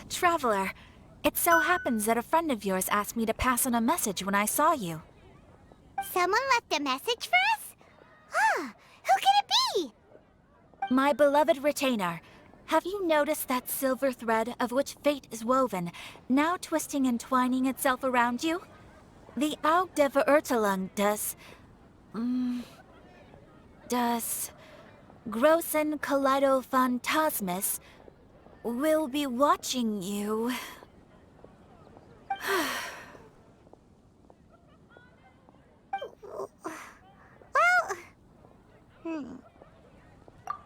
Traveler. It so happens that a friend of yours asked me to pass on a message when I saw you. Someone left a message for us? Huh, who could it be? My beloved retainer, have you noticed that silver thread of which fate is woven, now twisting and twining itself around you? The Aug der Verurteilung does Großen Kaleido Phantasmus will be watching you.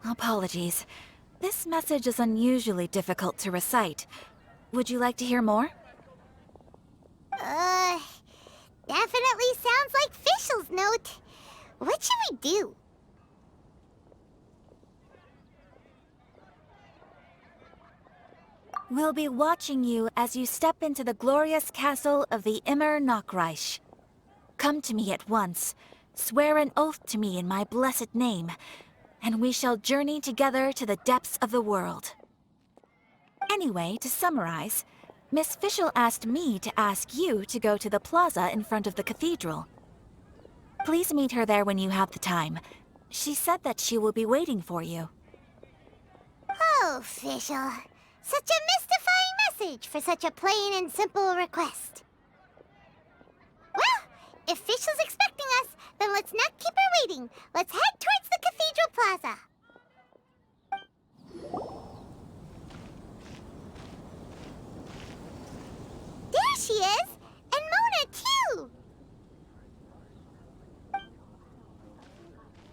Apologies. This message is unusually difficult to recite. Would you like to hear more? Definitely sounds like Fischl's note. What should we do? We'll be watching you as you step into the glorious castle of the Immer Nachreich. Come to me at once. Swear an oath to me in my blessed name, and we shall journey together to the depths of the world. Anyway, to summarize, Miss Fischl asked me to ask you to go to the plaza in front of the cathedral. Please meet her there when you have the time. She said that she will be waiting for you. Oh, Fischl. Such a mystifying message for such a plain and simple request. Well, if Fischl's expecting us, then let's not keep her waiting. Let's head towards the cathedral plaza. There she is! And Mona, too!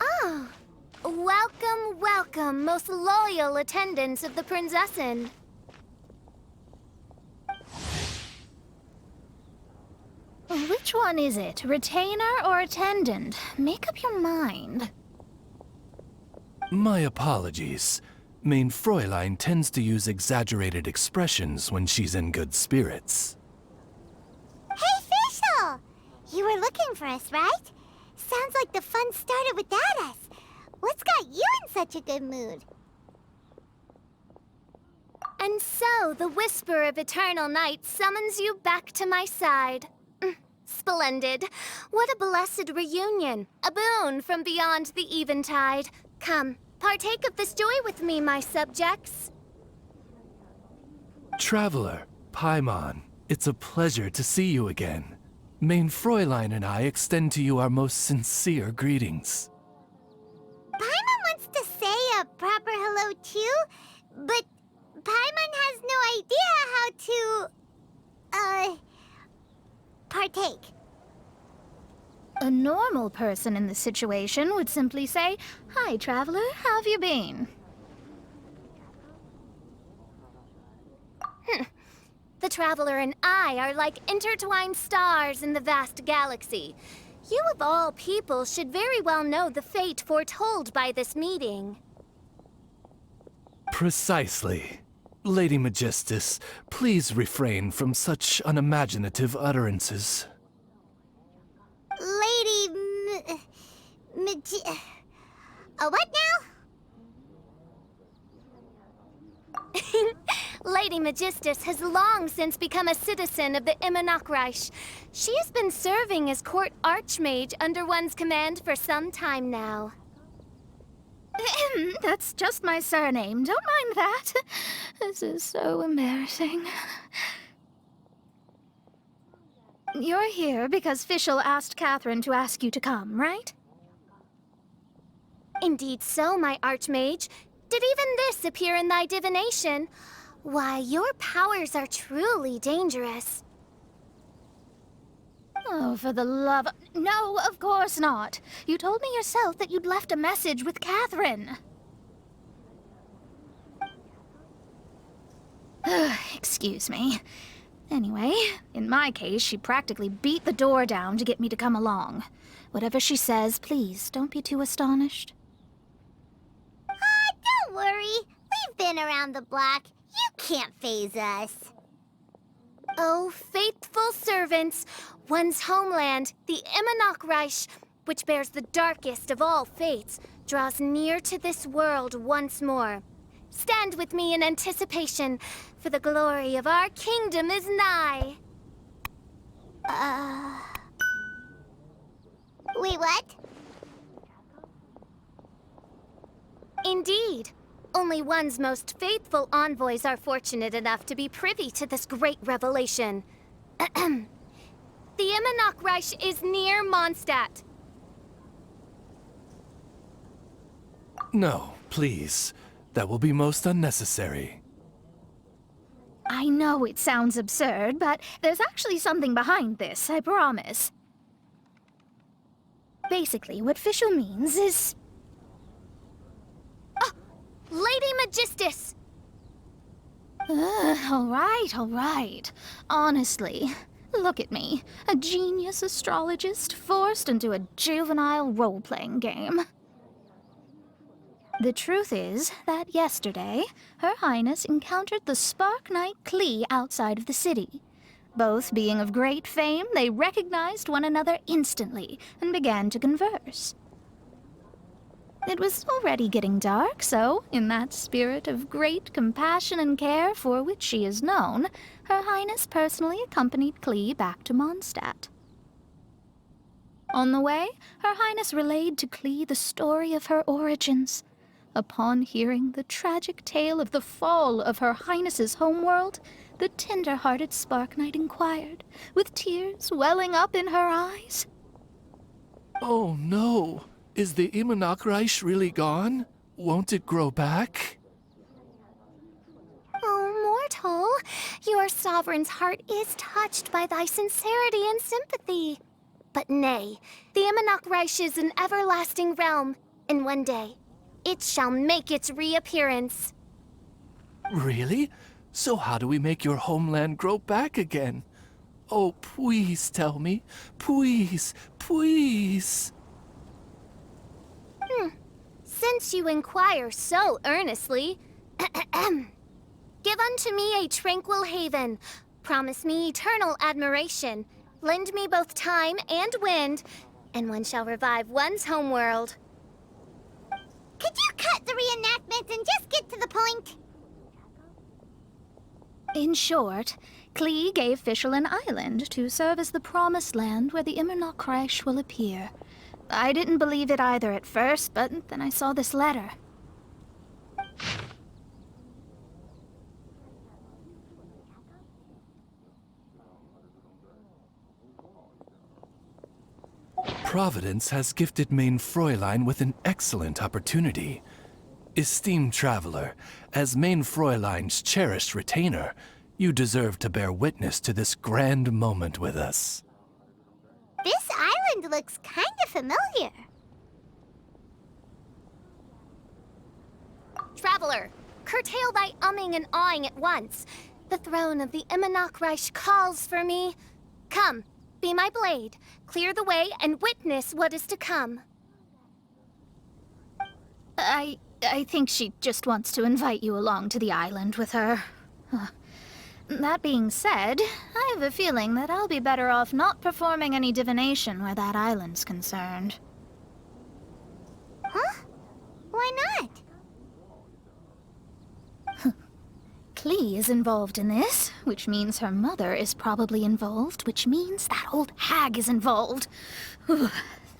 Ah, welcome, welcome, most loyal attendants of the Prinzessin. Which one is it, retainer or attendant? Make up your mind. My apologies. Mein Fräulein tends to use exaggerated expressions when she's in good spirits. Hey, Fischl! You were looking for us, right? Sounds like the fun started without us. What's got you in such a good mood? And so, the whisper of eternal night summons you back to my side. Splendid. What a blessed reunion. A boon from beyond the eventide. Come, partake of this joy with me, my subjects. Traveler, Paimon, it's a pleasure to see you again. Mein Fräulein and I extend to you our most sincere greetings. Paimon wants to say a proper hello too, but Paimon has no idea how to, partake. A normal person in this situation would simply say, "Hi, traveler, how have you been?" The traveler and I are like intertwined stars in the vast galaxy. You of all people should very well know the fate foretold by this meeting. Precisely. Lady Magistus, please refrain from such unimaginative utterances. Lady what now? Lady Magistus has long since become a citizen of the Immer Nachreich. She has been serving as court archmage under one's command for some time now. That's just my surname. Don't mind that. This is so embarrassing. You're here because Fischl asked Catherine to ask you to come, right? Indeed so, my archmage. Did even this appear in thy divination? Why, your powers are truly dangerous. Oh, for the love... No, of course not. You told me yourself that you'd left a message with Catherine. Excuse me. Anyway, in my case, she practically beat the door down to get me to come along. Whatever she says, please, don't be too astonished. Don't worry. We've been around the block. You can't faze us. Oh, faithful servants, one's homeland, the Immer Nachreich, which bears the darkest of all fates, draws near to this world once more. stand with me in anticipation, for the glory of our kingdom is nigh. Wait, what? Indeed. Only one's most faithful envoys are fortunate enough to be privy to this great revelation. The Immernoch is near Mondstadt. No, please. That will be most unnecessary. I know it sounds absurd, but there's actually something behind this, I promise. Basically, what Fischl means is... Lady Magistus! All right. Honestly, look at me. A genius astrologist forced into a juvenile role-playing game. The truth is that yesterday, Her Highness encountered the Spark Knight Klee outside of the city. Both being of great fame, they recognized one another instantly and began to converse. It was already getting dark, so, in that spirit of great compassion and care for which she is known, Her Highness personally accompanied Klee back to Mondstadt. On the way, Her Highness relayed to Klee the story of her origins. Upon hearing the tragic tale of the fall of Her Highness's homeworld, the tender-hearted Spark Knight inquired, with tears welling up in her eyes. Oh no! Is the Immernoch really gone? Won't it grow back? Oh, mortal, your sovereign's heart is touched by thy sincerity and sympathy. But nay, the Immernoch is an everlasting realm, and one day, it shall make its reappearance. Really? So how do we make your homeland grow back again? Oh, please tell me. Please, please. Since you inquire so earnestly, give unto me a tranquil haven. Promise me eternal admiration. Lend me both time and wind, and one shall revive one's homeworld. Could you cut the reenactment and just get to the point? In short, Klee gave Fischl an island to serve as the promised land where the Immernoch will appear. I didn't believe it either at first, but then I saw this letter. Providence has gifted Main Fräulein with an excellent opportunity. Esteemed traveler, as Main Fräulein's cherished retainer, you deserve to bear witness to this grand moment with us. This island looks kind of familiar. Traveler, curtail thy umming and awing at once. The throne of the Immernoch calls for me. Come, be my blade, clear the way, and witness what is to come. I think she just wants to invite you along to the island with her. That being said, I have a feeling that I'll be better off not performing any divination where that island's concerned. Huh? Why not? Klee is involved in this, which means her mother is probably involved, which means that old hag is involved.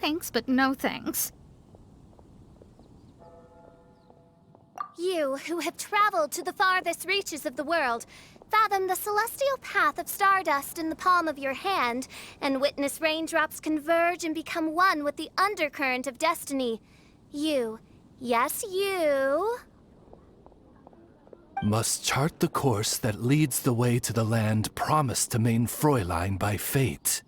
Thanks, but no thanks. You, who have traveled to the farthest reaches of the world, fathom the celestial path of stardust in the palm of your hand, and witness raindrops converge and become one with the undercurrent of destiny. You, yes, you... Must chart the course that leads the way to the land promised to Main Fräulein by fate.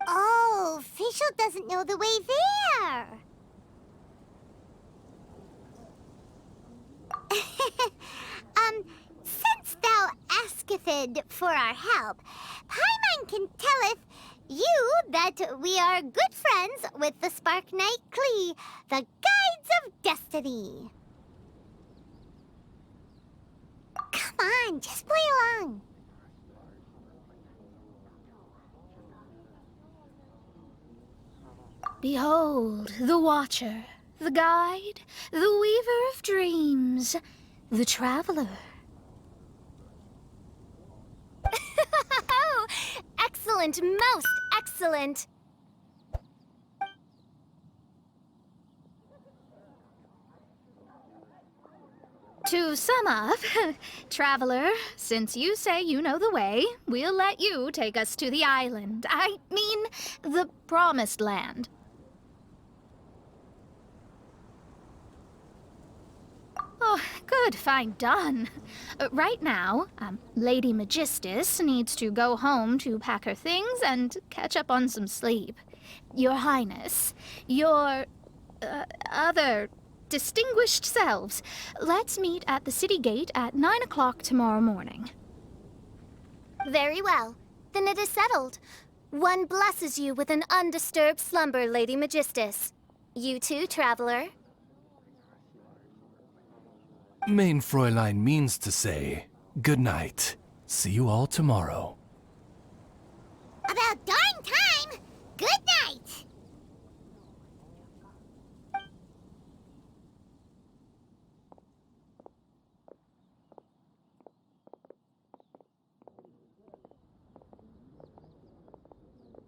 Oh, Fischl doesn't know the way there. Since thou asketh for our help, Paimon can telleth you that we are good friends with the Spark Knight Klee, the Guides of Destiny. Come on, just play along. Behold, the Watcher, the guide, the weaver of dreams, the traveler. Oh, excellent, most excellent. To sum up, traveler, since you say you know the way, we'll let you take us to the island. I mean, the promised land. Oh, good, fine, done. Right now, Lady Magistus needs to go home to pack her things and catch up on some sleep. Your Highness, your other distinguished selves, let's meet at the city gate at 9 o'clock tomorrow morning. Very well. Then it is settled. One blesses you with an undisturbed slumber, Lady Magistus. You too, traveler. Main Fräulein means to say, good night. See you all tomorrow. About darn time! Good night!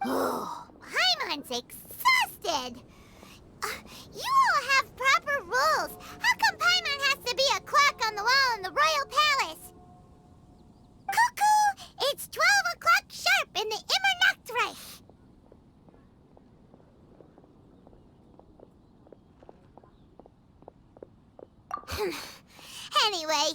Oh, Paimon's exhausted! You all have proper rules. How come Paimon has to be a clock on the wall in the royal palace? Cuckoo! It's 12 o'clock sharp in the Immernachtreich. Anyway,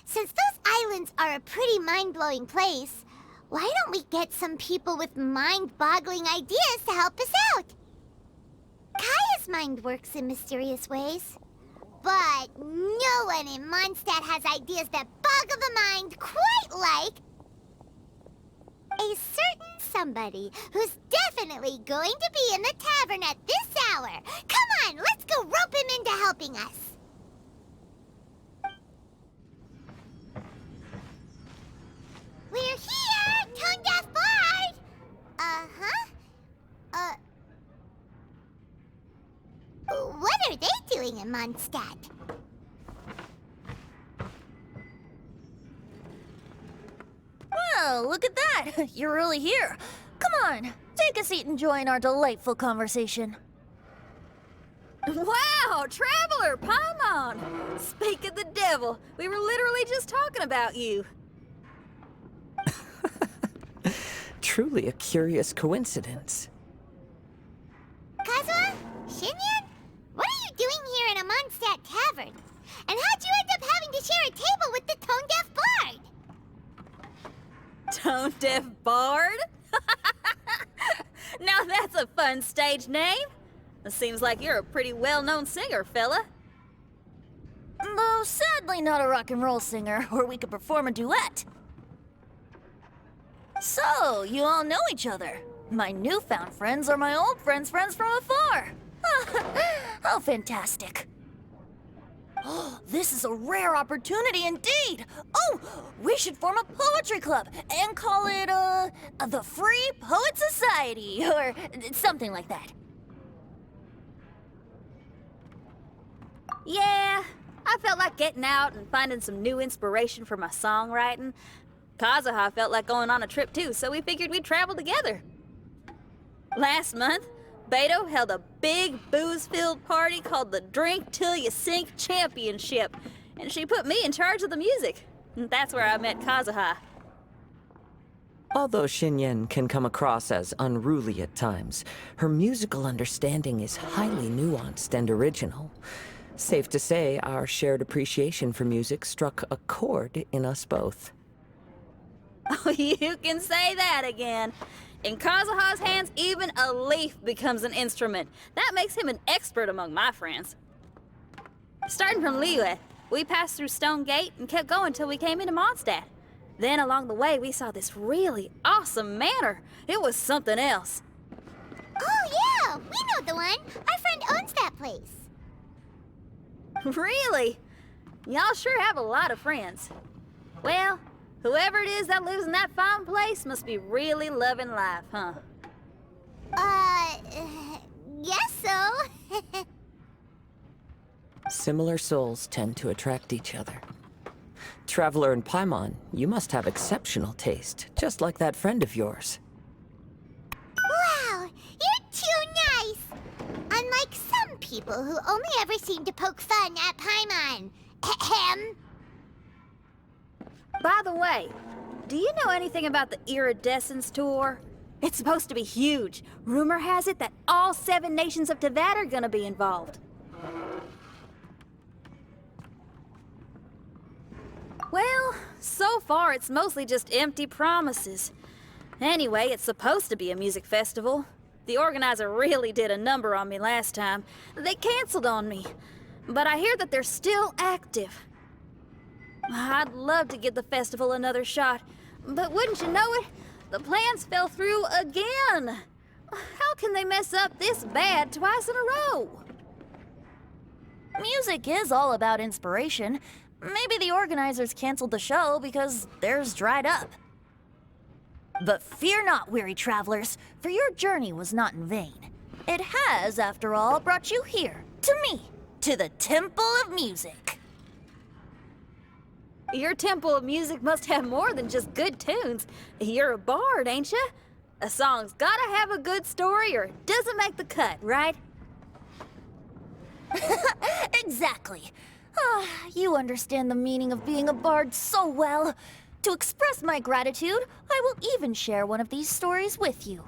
since those islands are a pretty mind-blowing place, why don't we get some people with mind-boggling ideas to help us out? Kaya's mind works in mysterious ways. But no one in Mondstadt has ideas that boggle the mind quite like a certain somebody who's definitely going to be in the tavern at this hour. Come on, let's go rope him into helping us. We're here, Tone-Deaf Bard! What are they doing in Mondstadt? Well, look at that! You're really here. Come on, take a seat and join our delightful conversation. Wow, Traveler, Paimon! Speak of the devil, we were literally just talking about you. Truly a curious coincidence. Kazuha? Shinyan? What are you doing here in a Mondstadt tavern? And how'd you end up having to share a table with the Tone-Deaf Bard? Tone-Deaf Bard? Now that's a fun stage name. It seems like you're a pretty well-known singer, fella. Though sadly not a rock and roll singer, or we could perform a duet. So, you all know each other. My newfound friends are my old friends' friends from afar. How fantastic. This is a rare opportunity indeed. Oh, we should form a poetry club and call it, the Free Poet Society, or something like that. Yeah, I felt like getting out and finding some new inspiration for my songwriting. Kazuha felt like going on a trip too, so we figured we'd travel together. Last month, Beto held a big booze-filled party called the Drink Till You Sink Championship, and she put me in charge of the music. And that's where I met Kazuha. Although Shinyen can come across as unruly at times, her musical understanding is highly nuanced and original. Safe to say, our shared appreciation for music struck a chord in us both. Oh, you can say that again. In Kazuha's hands, even a leaf becomes an instrument. That makes him an expert among my friends. Starting from Liyue, we passed through Stone Gate and kept going till we came into Mondstadt. Then along the way, we saw this really awesome manor. It was something else. Oh yeah, we know the one. Our friend owns that place. Really? Y'all sure have a lot of friends. Well, whoever it is that lives in that fine place must be really loving life, huh? Guess so. Similar souls tend to attract each other. Traveler and Paimon, you must have exceptional taste, just like that friend of yours. Wow, you're too nice! Unlike some people who only ever seem to poke fun at Paimon. Ahem. By the way, do you know anything about the Iridescence tour? It's supposed to be huge. Rumor has it that all 7 nations of Teyvat are gonna be involved. Well, so far it's mostly just empty promises. Anyway, it's supposed to be a music festival. The organizer really did a number on me last time. They canceled on me. But I hear that they're still active. I'd love to give the festival another shot, but wouldn't you know it, the plans fell through again. How can they mess up this bad twice in a row? Music is all about inspiration. Maybe the organizers canceled the show because theirs dried up. But fear not, weary travelers, for your journey was not in vain. It has, after all, brought you here, to me, to the Temple of Music. Your Temple of Music must have more than just good tunes. You're a bard, ain't ya? A song's gotta have a good story or it doesn't make the cut, right? Exactly. You understand the meaning of being a bard so well. To express my gratitude, I will even share one of these stories with you.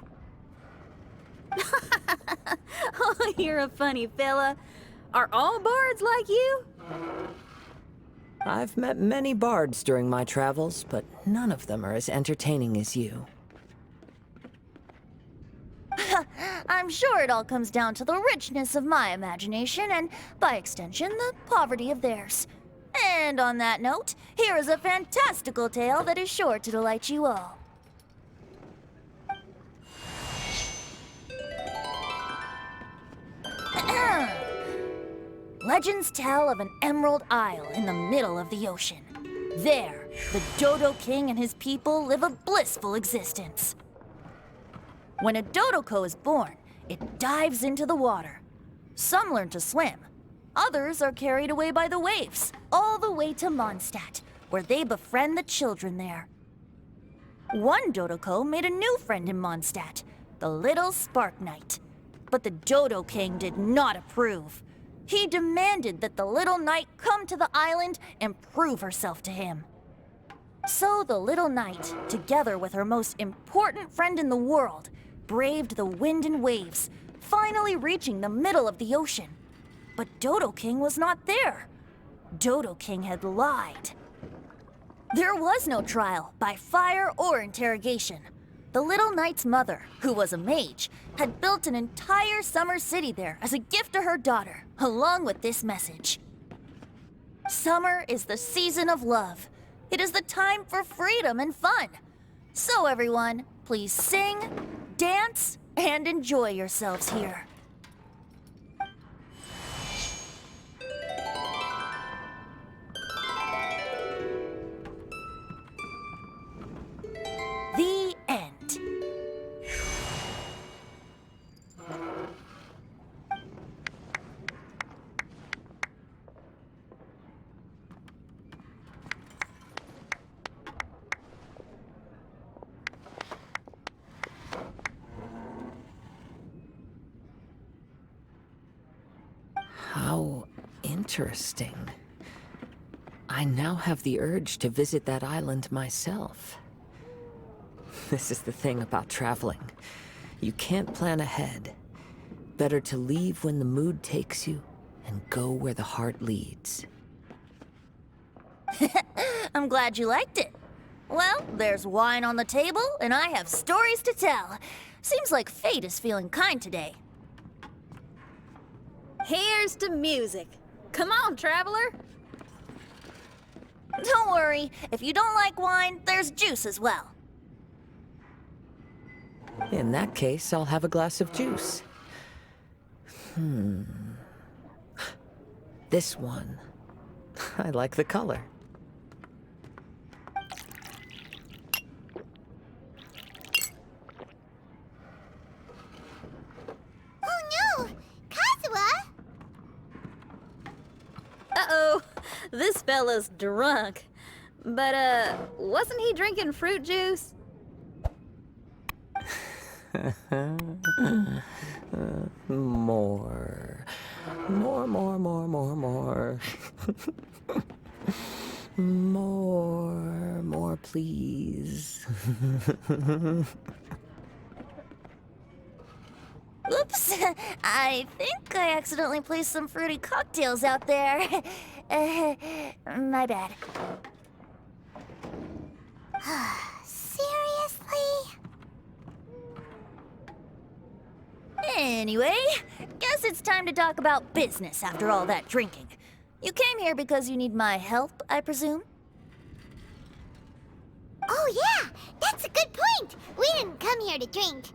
Oh, you're a funny fella. Are all bards like you? I've met many bards during my travels, but none of them are as entertaining as you. I'm sure it all comes down to the richness of my imagination and, by extension, the poverty of theirs. And on that note, here is a fantastical tale that is sure to delight you all. Legends tell of an emerald isle in the middle of the ocean. There, the Dodo King and his people live a blissful existence. When a Dodoko is born, it dives into the water. Some learn to swim. Others are carried away by the waves, all the way to Mondstadt, where they befriend the children there. One Dodoko made a new friend in Mondstadt, the little Spark Knight. But the Dodo King did not approve. He demanded that the little knight come to the island and prove herself to him. So the little knight, together with her most important friend in the world, braved the wind and waves, finally reaching the middle of the ocean. But Dodo King was not there. Dodo King had lied. There was no trial, by fire or interrogation. The little knight's mother, who was a mage, had built an entire summer city there as a gift to her daughter, along with this message. Summer is the season of love. It is the time for freedom and fun. So everyone, please sing, dance, and enjoy yourselves here. The end. How interesting. I now have the urge to visit that island myself. This is the thing about traveling. You can't plan ahead. Better to leave when the mood takes you and go where the heart leads. I'm glad you liked it. Well, there's wine on the table, and I have stories to tell. Seems like fate is feeling kind today. Here's to music. Come on, traveler. Don't worry, if you don't like wine, there's juice as well. In that case, I'll have a glass of juice. This one. I like the color. Oh no! Kazuha! This fella's drunk. But, wasn't he drinking fruit juice? More. More, more, more, more, more. More, please. Oops, I think I accidentally placed some fruity cocktails out there. My bad. Seriously? Anyway, guess it's time to talk about business after all that drinking. You came here because you need my help, I presume? Oh yeah, that's a good point. We didn't come here to drink.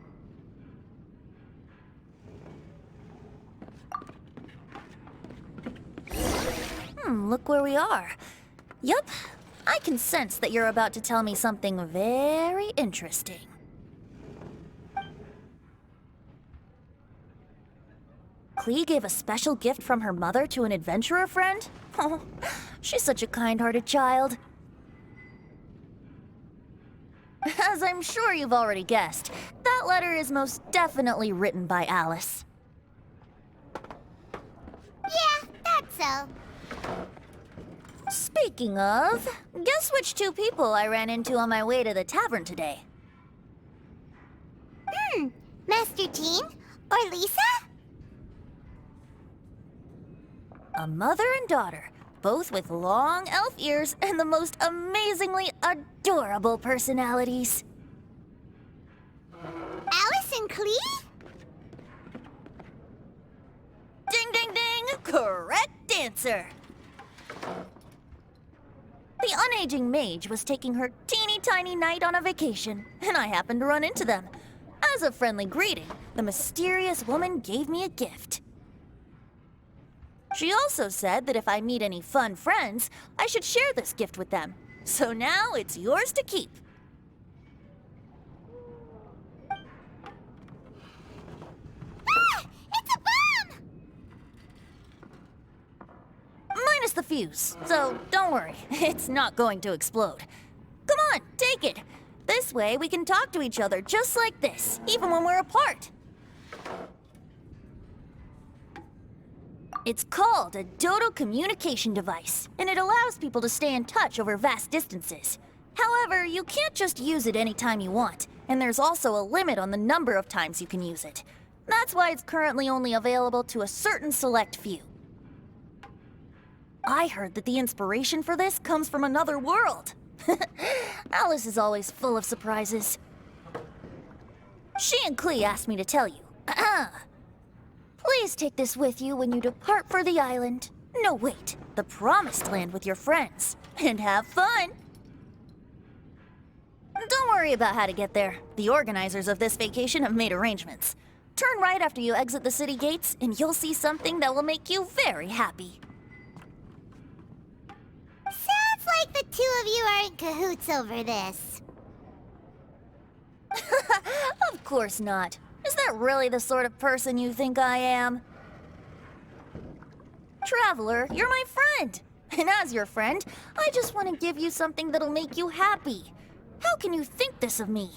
Look where we are. Yup, I can sense that you're about to tell me something very interesting. Klee gave a special gift from her mother to an adventurer friend? Oh, she's such a kind-hearted child. As I'm sure you've already guessed, that letter is most definitely written by Alice. Yeah, that's so. Speaking of, guess which two people I ran into on my way to the tavern today? Master Jean? Or Lisa? A mother and daughter, both with long elf ears and the most amazingly adorable personalities. Alice and Klee? Ding, ding, ding! Correct answer! The unaging mage was taking her teeny tiny knight on a vacation, and I happened to run into them. As a friendly greeting, the mysterious woman gave me a gift. She also said that if I meet any fun friends, I should share this gift with them. So now it's yours to keep. Ah! It's a bomb! Minus the fuse, so don't worry, it's not going to explode. Come on, take it. This way we can talk to each other just like this, even when we're apart. It's called a Dodo communication device, and it allows people to stay in touch over vast distances. However, you can't just use it anytime you want, and there's also a limit on the number of times you can use it. That's why it's currently only available to a certain select few. I heard that the inspiration for this comes from another world. Alice is always full of surprises. She and Klee asked me to tell you. Please take this with you when you depart for the island. No, wait, the Promised Land with your friends. And have fun! Don't worry about how to get there. The organizers of this vacation have made arrangements. Turn right after you exit the city gates, and you'll see something that will make you very happy. Sounds like the two of you are in cahoots over this. Of course not. Is that really the sort of person you think I am? Traveler, you're my friend. And as your friend, I just want to give you something that'll make you happy. How can you think this of me?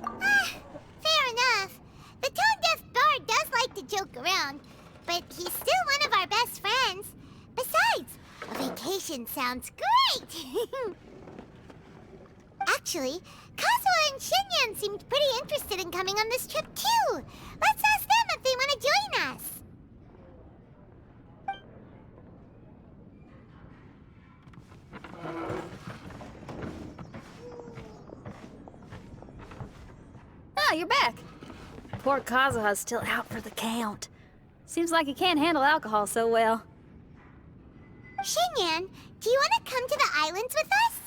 Fair enough. The tone-deaf bard does like to joke around, but he's still one of our best friends. Besides, a vacation sounds great! Actually, Kazuha and Shinyan seemed pretty interested in coming on this trip too. Let's ask them if they want to join us. Ah, you're back. Poor Kazuha's still out for the count. Seems like he can't handle alcohol so well. Shinyan, do you want to come to the islands with us?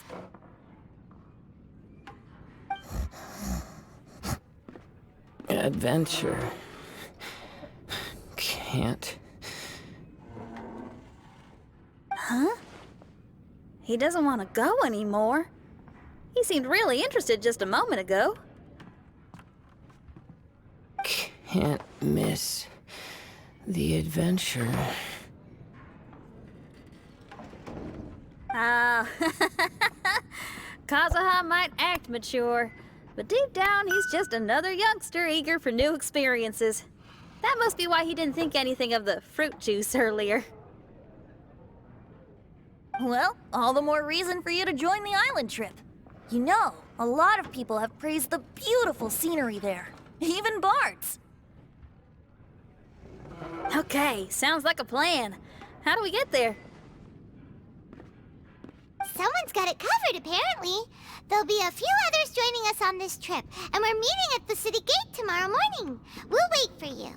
Adventure. Can't. Huh? He doesn't want to go anymore. He seemed really interested just a moment ago. Can't miss The adventure. Ah, Kazuha might act mature, but deep down he's just another youngster eager for new experiences. That must be why he didn't think anything of the fruit juice earlier. Well, all the more reason for you to join the island trip. You know, a lot of people have praised the beautiful scenery there. Even Bart's. Okay, sounds like a plan. How do we get there? Someone's got it covered, apparently. There'll be a few others joining us on this trip, and we're meeting at the city gate tomorrow morning. We'll wait for you.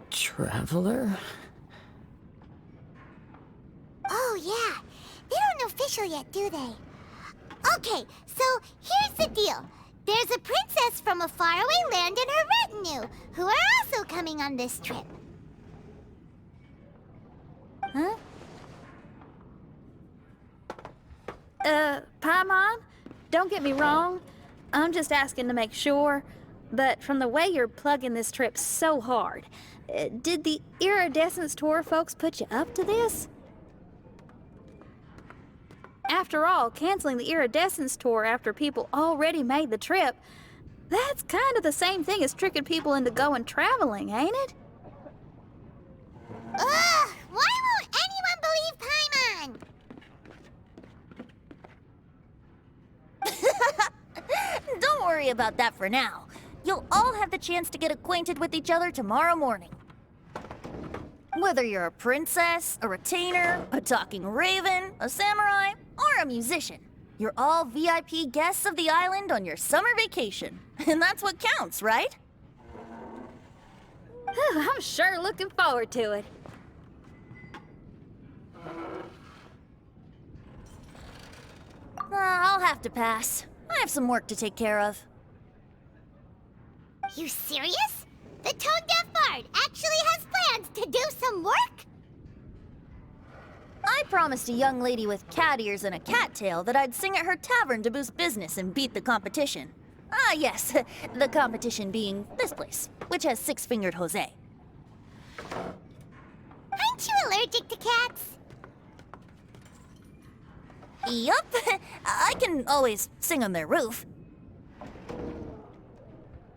Traveler? Oh, yeah. They don't know Fischl yet, do they? Okay, so here's the deal. There's a princess from a faraway land and her retinue, who are also coming on this trip. Huh? Paimon? Don't get me wrong. I'm just asking to make sure. But from the way you're plugging this trip so hard, did the Iridescence Tour folks put you up to this? After all, canceling the Iridescence Tour after people already made the trip, that's kind of the same thing as tricking people into going traveling, ain't it? Ugh! Why won't anyone believe Paimon? Don't worry about that for now. You'll all have the chance to get acquainted with each other tomorrow morning. Whether you're a princess, a retainer, a talking raven, a samurai, or a musician, you're all VIP guests of the island on your summer vacation. And that's what counts, right? I'm sure looking forward to it. I'll have to pass. I have some work to take care of. You serious? The tone-deaf bard actually has plans to do some work? I promised a young lady with cat ears and a cattail that I'd sing at her tavern to boost business and beat the competition. Ah, yes, the competition being this place, which has six-fingered Jose. Aren't you allergic to cats? Yup, I can always sing on their roof.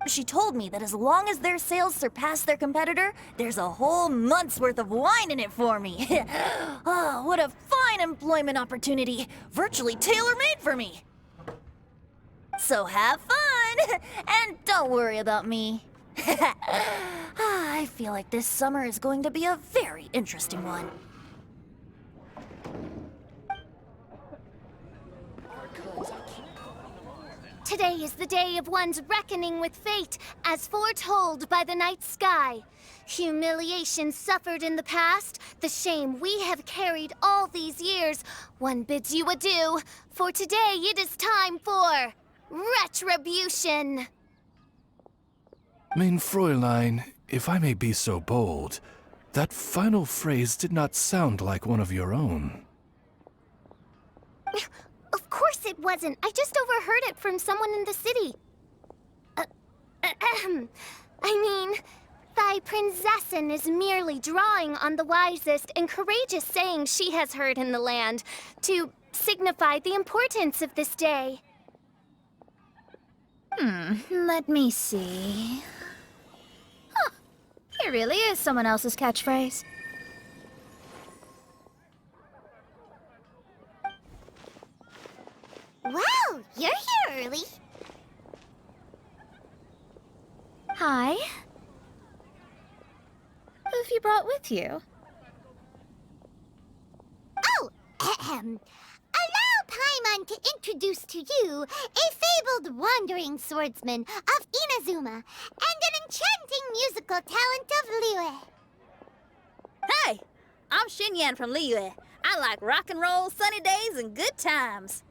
She told me that as long as their sales surpass their competitor, there's a whole month's worth of wine in it for me. Oh, what a fine employment opportunity, virtually tailor-made for me. So have fun, and don't worry about me. I feel like this summer is going to be a very interesting one. Today is the day of one's reckoning with fate, as foretold by the night sky. Humiliation suffered in the past, the shame we have carried all these years. One bids you adieu, for today it is time for retribution. Mein Fräulein, if I may be so bold, that final phrase did not sound like one of your own. Of course it wasn't. I just overheard it from someone in the city. I mean, thy prinzessin is merely drawing on the wisest and courageous sayings she has heard in the land to signify the importance of this day. Let me see. Huh, it really is someone else's catchphrase. Wow, you're here early. Hi. Who have you brought with you? Oh, allow Paimon to introduce to you a fabled wandering swordsman of Inazuma and an enchanting musical talent of Liyue. Hey, I'm Xinyan from Liyue. I like rock and roll, sunny days, and good times.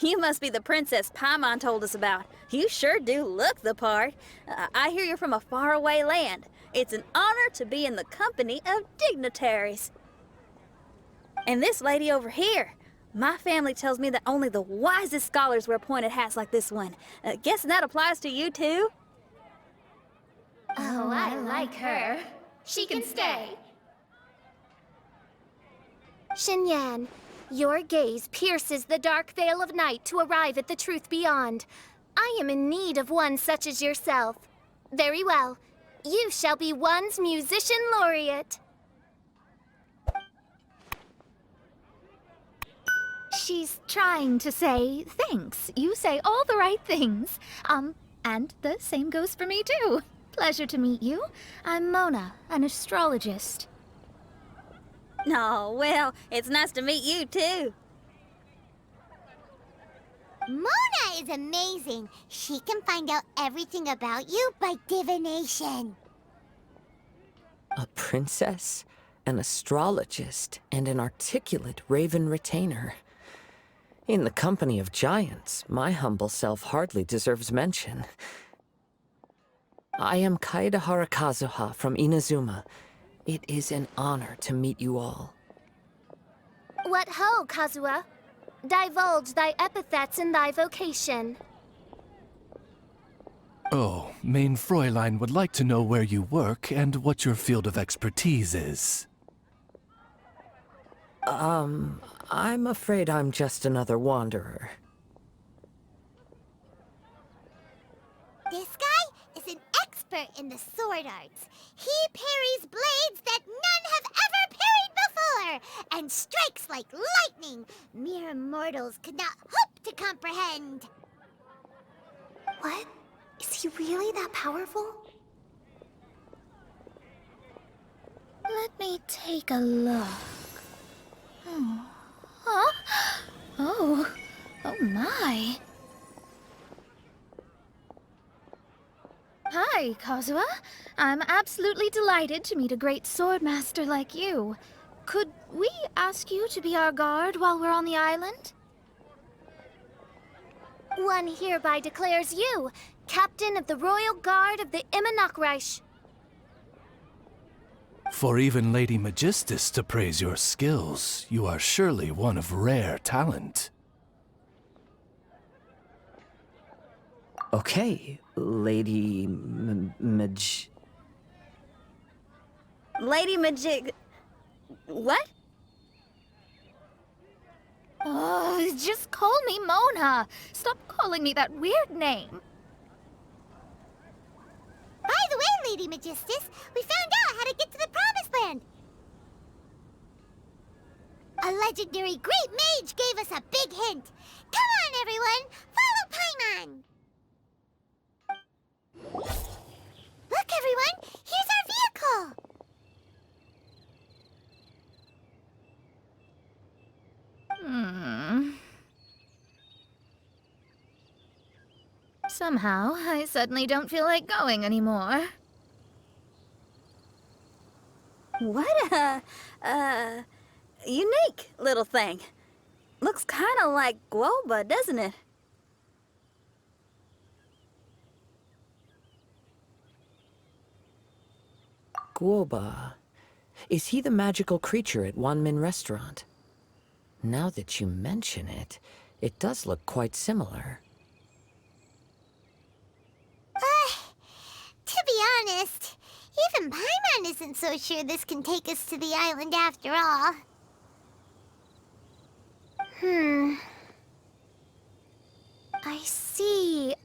You must be the princess Paimon told us about. You sure do look the part. I hear you're from a faraway land. It's an honor to be in the company of dignitaries. And this lady over here, My family tells me that only the wisest scholars wear pointed hats like this one. Guess that applies to you too? Oh, I like her. She can stay. Xinyan, your gaze pierces the dark veil of night to arrive at the truth beyond. I am in need of one such as yourself. Very well. You shall be one's musician laureate. She's trying to say thanks. You say all the right things. And the same goes for me too. Pleasure to meet you. I'm Mona, an astrologist. Oh, well, it's nice to meet you too. Mona is amazing. She can find out everything about you by divination. A princess, an astrologist, and an articulate raven retainer. In the company of giants, my humble self hardly deserves mention. I am Kaeda Harakazuha from Inazuma. It is an honor to meet you all. What ho, Kazuha? Divulge thy epithets and thy vocation. Oh, Main Fräulein would like to know where you work and what your field of expertise is. I'm afraid I'm just another wanderer. This guy is an expert in the sword arts. He parries blades that none have ever parried before, and strikes like lightning mere mortals could not hope to comprehend. What? Is he really that powerful? Let me take a look. Oh. Huh? Oh. Oh my. Hi, Kazuha. I'm absolutely delighted to meet a great swordmaster like you. Could we ask you to be our guard while we're on the island? One hereby declares you Captain of the Royal Guard of the Immernachtreich. For even Lady Magistus to praise your skills, you are surely one of rare talent. Okay, Lady Lady Majig... What? Oh, just call me Mona. Stop calling me that weird name. By the way, Lady Magistus, we found out how to get to the Promised Land. A legendary great mage gave us a big hint. Come on, everyone, follow Paimon. Look, everyone, here's our vehicle. Somehow, I suddenly don't feel like going anymore. What unique little thing. Looks kind of like Guoba, doesn't it? Guoba. Is he the magical creature at Wanmin Restaurant? Now that you mention it, it does look quite similar. To be honest, even Paimon isn't so sure this can take us to the island after all. I see.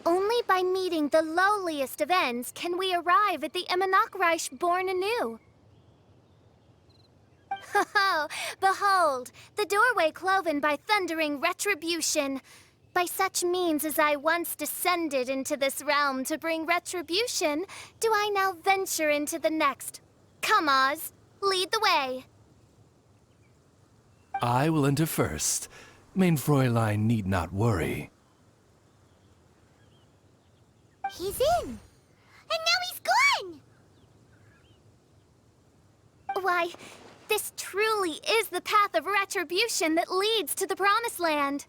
Only by meeting the lowliest of ends can we arrive at the Immernachtreich born anew. Ho, behold, the doorway cloven by thundering retribution. By such means as I once descended into this realm to bring retribution, do I now venture into the next. Come, Oz, lead the way. I will enter first. Main Fräulein need not worry. He's in. And now he's gone. Why, this truly is the path of retribution that leads to the Promised Land.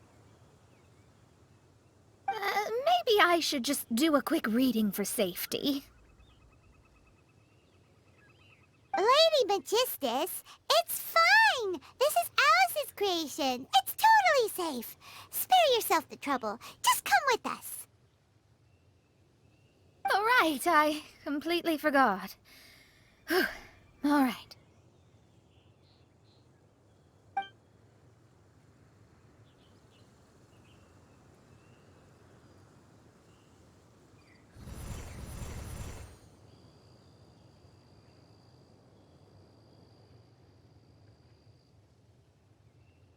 Maybe I should just do a quick reading for safety. Lady Lady Magistus, it's fine. This is Alice's creation. It's totally safe. Spare yourself the trouble. Just come with us. All right, I completely forgot. All right.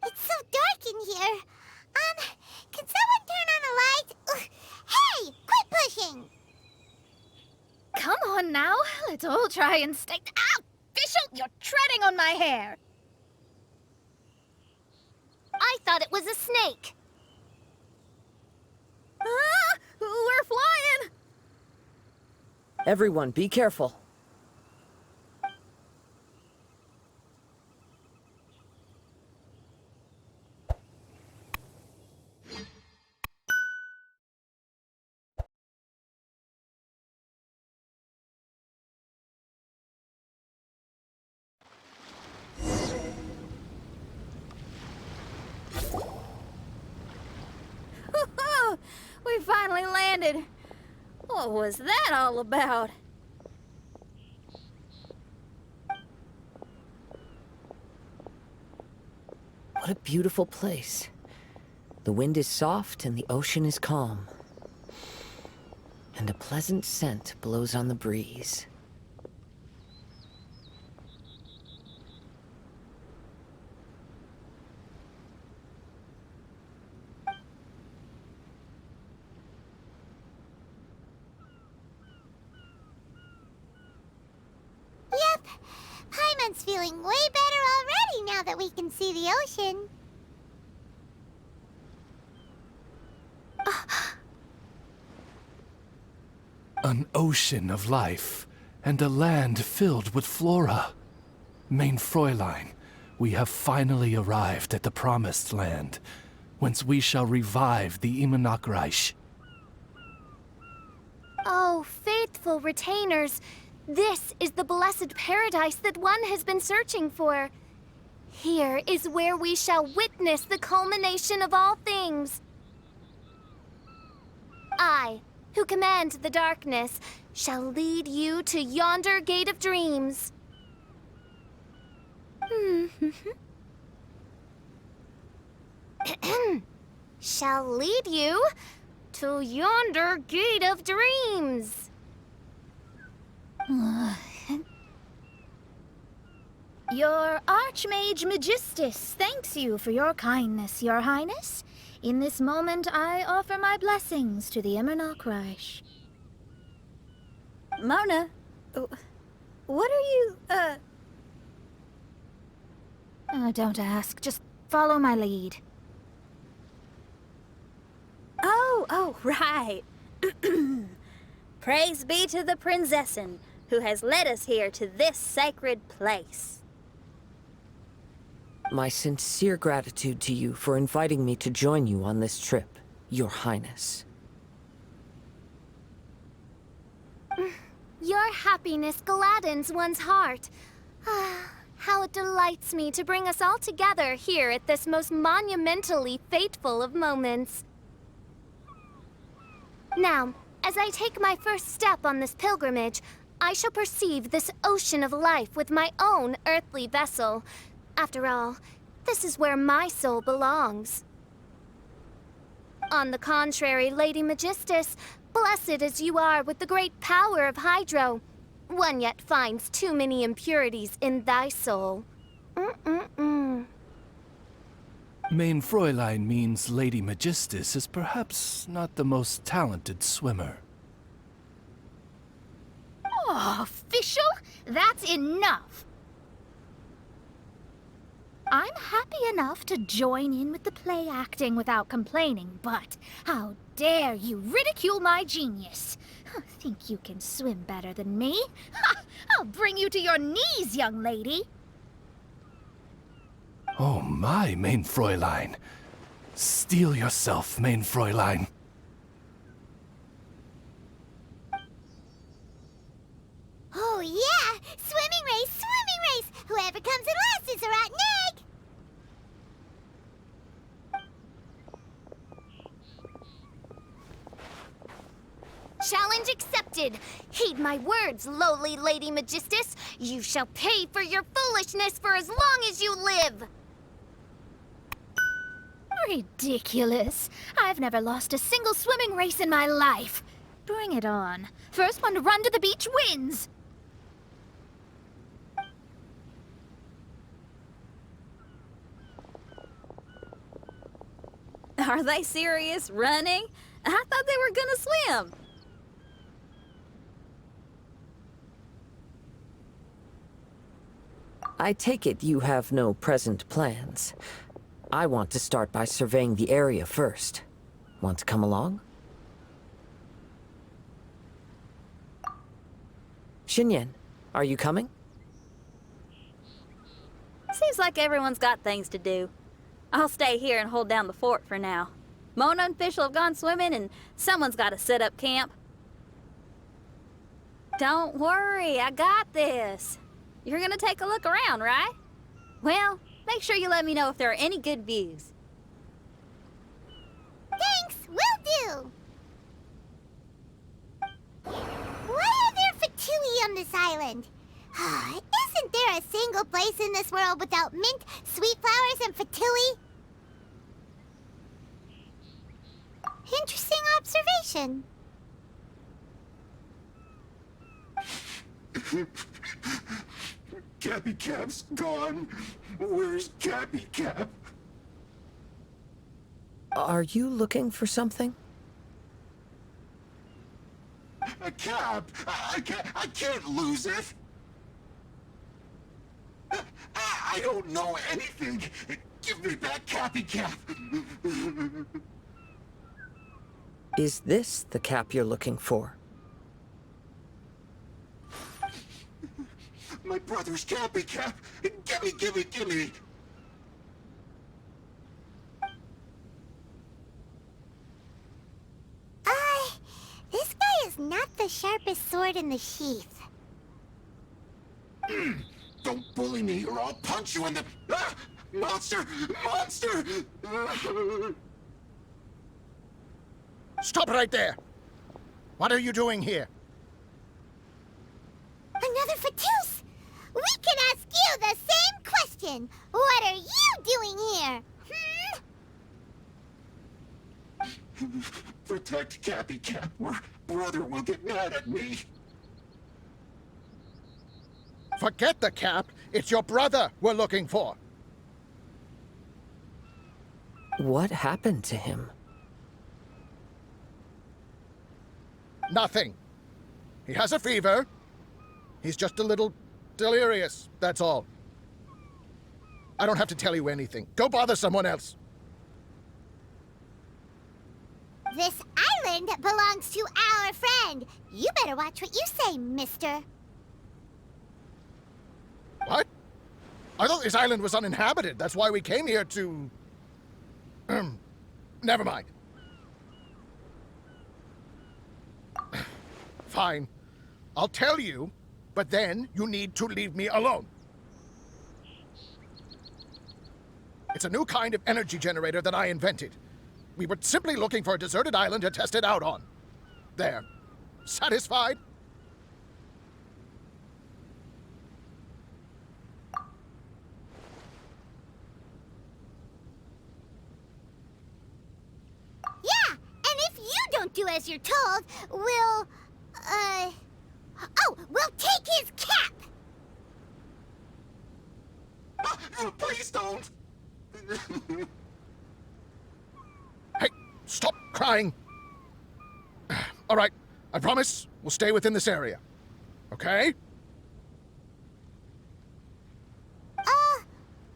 It's so dark in here. Can someone turn on a light? Ugh. Hey, quit pushing. Come on now, let's all try and stay. Ow! Fischl, you're treading on my hair! I thought it was a snake. Ah! We're flying! Everyone, be careful. We finally landed. What was that all about? What a beautiful place. The wind is soft and the ocean is calm. And a pleasant scent blows on the breeze. Yep. Paimon's feeling way better already now that we can see the ocean. An ocean of life, and a land filled with flora. Mein Fräulein, we have finally arrived at the Promised Land, whence we shall revive the Immernochreich. Oh, faithful retainers, this is the blessed paradise that one has been searching for. Here is where we shall witness the culmination of all things. I, who command the darkness, shall lead you to yonder gate of dreams. Shall lead you to yonder gate of dreams. Your Archmage Magistus thanks you for your kindness, Your Highness. In this moment, I offer my blessings to the Immernochreich. Mona, what are you, Don't ask. Just follow my lead. Oh, right. Praise be to the Prinzessin, who has led us here to this sacred place. My sincere gratitude to you for inviting me to join you on this trip, Your Highness. Your happiness gladdens one's heart. Ah, how it delights me to bring us all together here at this most monumentally fateful of moments. Now, as I take my first step on this pilgrimage, I shall perceive this ocean of life with my own earthly vessel. After all, this is where my soul belongs. On the contrary, Lady Magistus, blessed as you are with the great power of Hydro, one yet finds too many impurities in thy soul. Mein Fräulein means Lady Magistus is perhaps not the most talented swimmer. Oh, Fischl, that's enough. I'm happy enough to join in with the play acting without complaining, but how dare you ridicule my genius? Think you can swim better than me? Ha! I'll bring you to your knees, young lady. Oh my, Mein Fräulein. Steel yourself, Mein Fräulein. Oh yeah! Swimming race, challenge accepted. Heed my words, lowly Lady Magistus. You shall pay for your foolishness for as long as you live. Ridiculous. I've never lost a single swimming race in my life. Bring it on. First one to run to the beach wins. Are they serious? Running? I thought they were gonna swim. I take it you have no present plans. I want to start by surveying the area first. Want to come along? Xinyan, are you coming? Seems like everyone's got things to do. I'll stay here and hold down the fort for now. Mona and Fischl have gone swimming, and someone's got to set up camp. Don't worry, I got this. You're gonna take a look around, right? Well, make sure you let me know if there are any good views. Thanks, will do! Why are there fatui on this island? Isn't there a single place in this world without mint, sweet flowers, and fatui? Interesting observation. Cappy Cap's gone. Where's Cappy Cap? Are you looking for something? A cap? I can't lose it. I don't know anything. Give me back Cappy Cap. Is this the cap you're looking for? My brother's Cappy Cap. Gimme. This guy is not the sharpest sword in the sheath. Don't bully me or I'll punch you in the... Ah! Monster! Stop right there! What are you doing here? Another Fatus! We can ask you the same question! What are you doing here? Protect Cappy Cap or brother will get mad at me. Forget the cap. It's your brother we're looking for. What happened to him? Nothing. He has a fever. He's just a little delirious, that's all. I don't have to tell you anything. Go bother someone else. This island belongs to our friend. You better watch what you say, mister. What? I thought this island was uninhabited. That's why we came here to... Never mind. Fine. I'll tell you, but then you need to leave me alone. It's a new kind of energy generator that I invented. We were simply looking for a deserted island to test it out on. There. Satisfied? Yeah, and if you don't do as you're told, we'll take his cap! Please don't. Hey, stop crying. All right, I promise we'll stay within this area. Okay?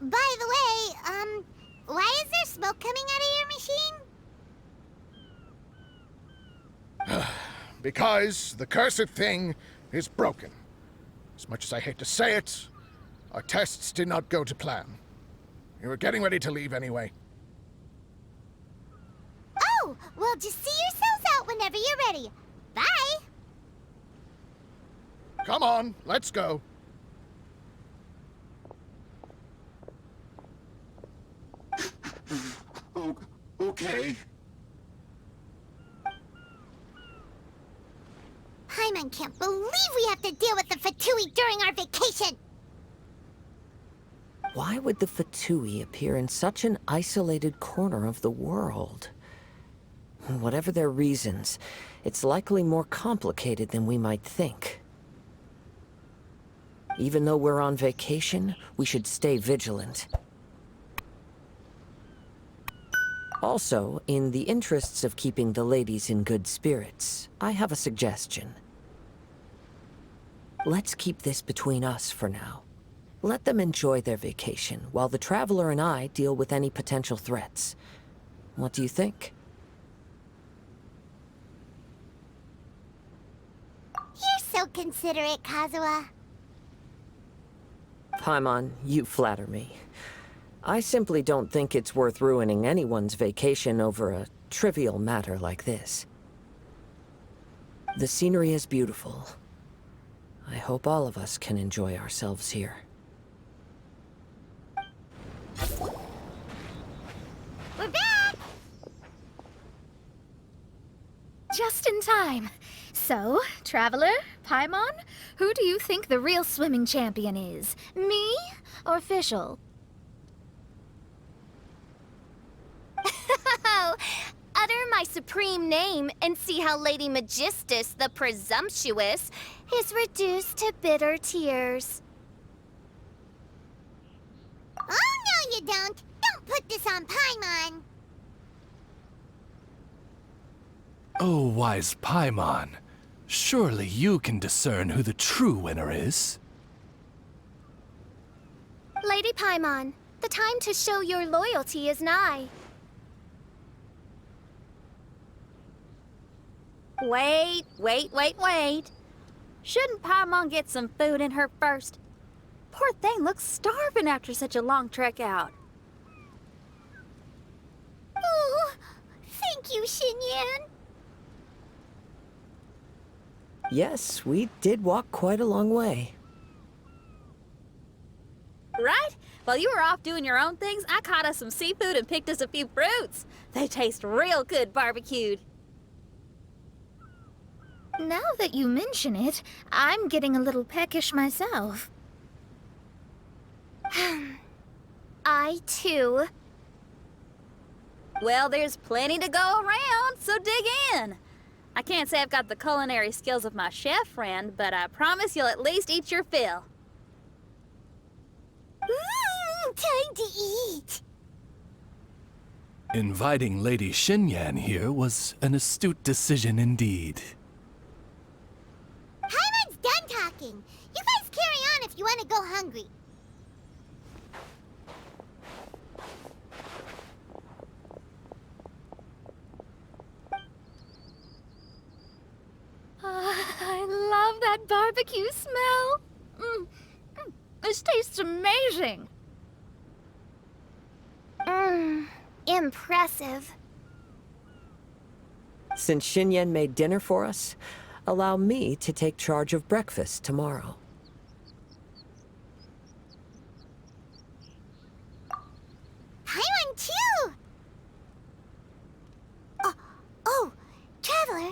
By the way, why is there smoke coming out of your machine? Because the cursed thing is broken. As much as I hate to say it, our tests did not go to plan. We were getting ready to leave anyway. Oh, well, just see yourselves out whenever you're ready. Bye! Come on, let's go. Okay. Paimon can't believe we have to deal with the Fatui during our vacation! Why would the Fatui appear in such an isolated corner of the world? Whatever their reasons, it's likely more complicated than we might think. Even though we're on vacation, we should stay vigilant. Also, in the interests of keeping the ladies in good spirits, I have a suggestion. Let's keep this between us for now. Let them enjoy their vacation, while the Traveler and I deal with any potential threats. What do you think? You're so considerate, Kazuha. Paimon, you flatter me. I simply don't think it's worth ruining anyone's vacation over a trivial matter like this. The scenery is beautiful. I hope all of us can enjoy ourselves here. We're back! Just in time. So, Traveler, Paimon, who do you think the real swimming champion is? Me or Fischl? Utter my supreme name and see how Lady Magistus, the presumptuous, is reduced to bitter tears. Oh, no you don't! Don't put this on Paimon! Oh, wise Paimon. Surely you can discern who the true winner is. Lady Paimon, the time to show your loyalty is nigh. Wait. Shouldn't Paimon get some food in her first? Poor thing looks starving after such a long trek out. Oh, thank you, Xinyan. Yes, we did walk quite a long way. Right? While you were off doing your own things, I caught us some seafood and picked us a few fruits. They taste real good barbecued. Now that you mention it, I'm getting a little peckish myself. I, too. Well, there's plenty to go around, so dig in. I can't say I've got the culinary skills of my chef friend, but I promise you'll at least eat your fill. Time to eat! Inviting Lady Xinyan here was an astute decision indeed. Paimon's done talking. You guys carry on if you want to go hungry. I love that barbecue smell. This tastes amazing. Impressive. Since Xinyan made dinner for us, allow me to take charge of breakfast tomorrow. Paimon too! Oh, Traveler,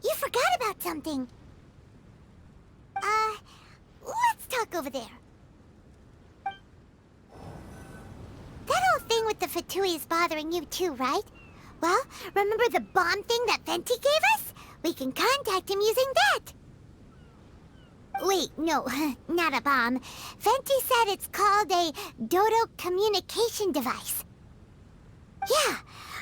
you forgot about something. Let's talk over there. That whole thing with the Fatui is bothering you too, right? Well, remember the bomb thing that Venti gave us? We can contact him using that. Wait, no, not a bomb. Venti said it's called a Dodo communication device. Yeah,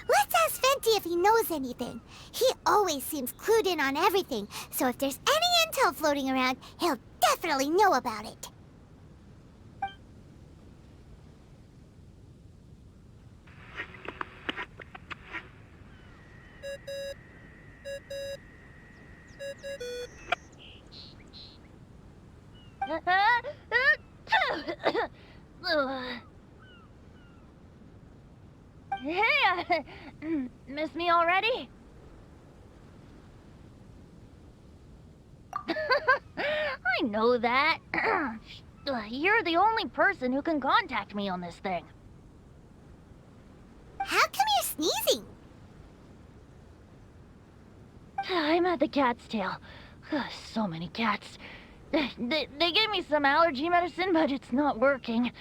let's ask Venti if he knows anything. He always seems clued in on everything, so if there's any intel floating around, he'll definitely know about it. Hey, miss me already? I know that. You're the only person who can contact me on this thing. How come you're sneezing? I'm at the cat's tail. So many cats. They gave me some allergy medicine, but it's not working.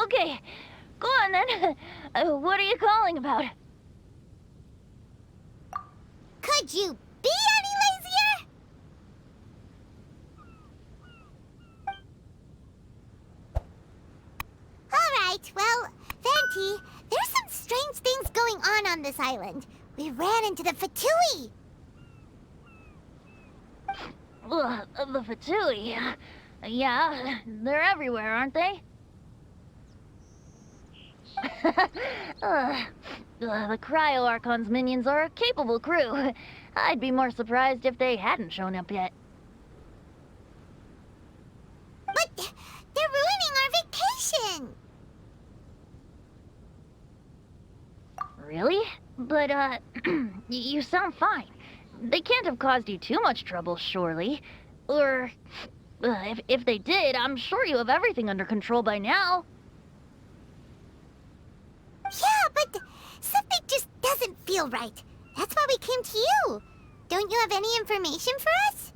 Okay, go on then. What are you calling about? Could you be any lazier? Alright, well, Venti, there's some strange things going on this island. We ran into the Fatui. The Fatui. Yeah, they're everywhere, aren't they? The Cryo Archon's minions are a capable crew. I'd be more surprised if they hadn't shown up yet. But they're ruining our vacation. Really? But, you sound fine. They can't have caused you too much trouble, surely. Or, if they did, I'm sure you have everything under control by now. Yeah, but something just doesn't feel right. That's why we came to you. Don't you have any information for us?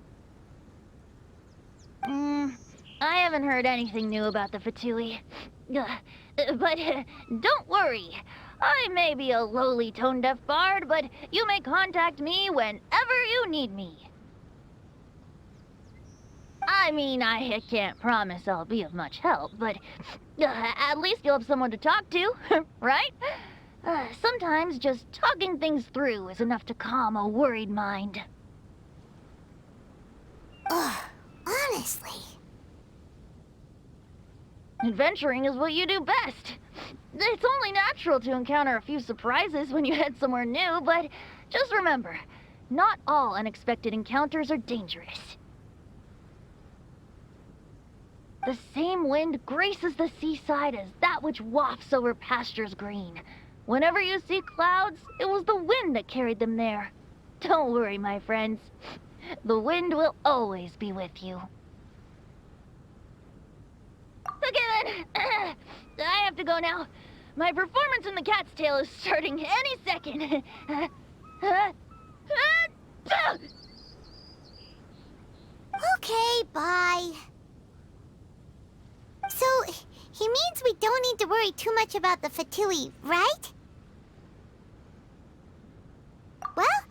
I haven't heard anything new about the Fatui. But don't worry. I may be a lowly tone-deaf bard, but you may contact me whenever you need me. I mean, I can't promise I'll be of much help, but at least you'll have someone to talk to, right? Sometimes just talking things through is enough to calm a worried mind. Ugh, honestly. Adventuring is what you do best. It's only natural to encounter a few surprises when you head somewhere new, but just remember, not all unexpected encounters are dangerous. The same wind graces the seaside as that which wafts over pastures green. Whenever you see clouds, it was the wind that carried them there. Don't worry, my friends. The wind will always be with you. Okay then, I have to go now. My performance in the Cat's Tail is starting any second. Okay, bye. So, he means we don't need to worry too much about the Fatui, right? Well,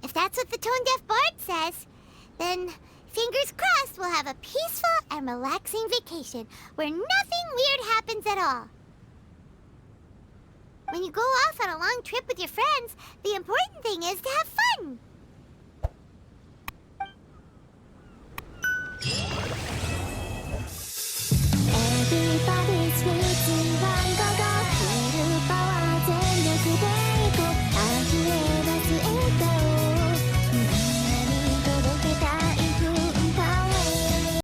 if that's what the tone-deaf bard says, then fingers crossed we'll have a peaceful and relaxing vacation where nothing weird happens at all. When you go off on a long trip with your friends, the important thing is to